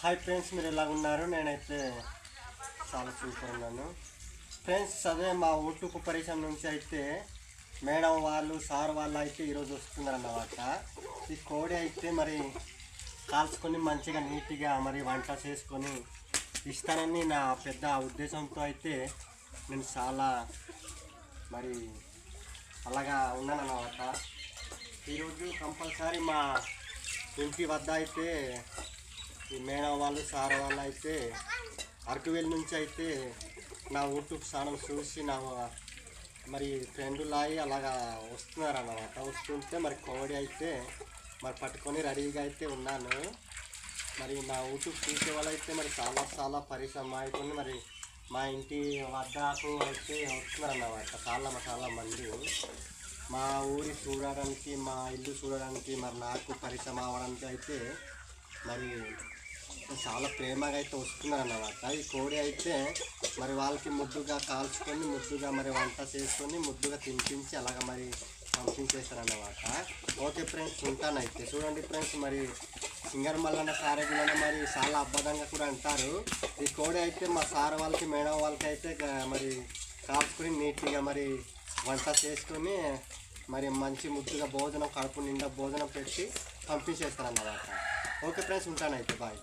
Hi friends, మీరు ఎలా ఉన్నారు? నేనైతే చాలా సూపర్ ఉన్నాను ఫ్రెండ్స్. అదే మా ఊటుకు పరిశ్రమ నుంచి అయితే మేడం వాళ్ళు సార్ వాళ్ళు అయితే ఈరోజు వస్తున్నారు అన్నమాట. ఈ కోడి అయితే మరి కాల్చుకొని మంచిగా నీట్గా మరి వంట చేసుకొని ఇస్తానని నా పెద్ద ఉద్దేశంతో అయితే నేను చాలా మరి అలాగా ఉన్నానన్నమాట. ఈరోజు కంపల్సరీ మా ఇంటి వద్ద అయితే ఈ మేడం వాళ్ళు సార్ వాళ్ళు అయితే అరకువేలు నుంచి అయితే నా యూట్యూబ్ ఛానల్ చూసి నా మరి ఫ్రెండులాయి అలాగా వస్తున్నారు అన్నమాట. వస్తుంటే మరి కోడి అయితే మరి పట్టుకొని రెడీగా అయితే ఉన్నాను. మరి నా యూట్యూబ్ చూసే వాళ్ళు అయితే మరి చాలా పరిశ్రమ అయిపోయి మరి మా ఇంటి వద్దకు అయితే వస్తున్నారు అన్నమాట. చాలా మంది మా ఊరి చూడడానికి, మా ఇల్లు చూడడానికి, మరి నాకు పరిశ్రమ అవ్వడానికి అయితే మరి చాలా ప్రేమగా అయితే వస్తున్నారు అన్నమాట. ఈ కోడి అయితే మరి వాళ్ళకి ముద్దుగా కాల్చుకొని ముద్దుగా మరి వంట చేసుకొని ముద్దుగా తినిపించి అలాగ మరి పంపించేస్తారన్నమాట. Okay friends, ఉంటానైతే. చూడండి ఫ్రెండ్స్, మరి సింగర్ మల్లన్న సారెగులన్న మరి చాలా అద్భుతంగా కూడా అంటారు. ఈ కోడి అయితే మా సార్ వాళ్ళకి మేడం వాళ్ళకి అయితే మరి కాల్చుకొని నీట్గా మరి వంట చేసుకొని మరి మంచి ముద్దుగా భోజనం కడుపు నిండా భోజనం పెట్టి పంపించేస్తారన్నమాట. ఓకే ఫ్రెండ్స్, ఉంటానైతే. బాయ్.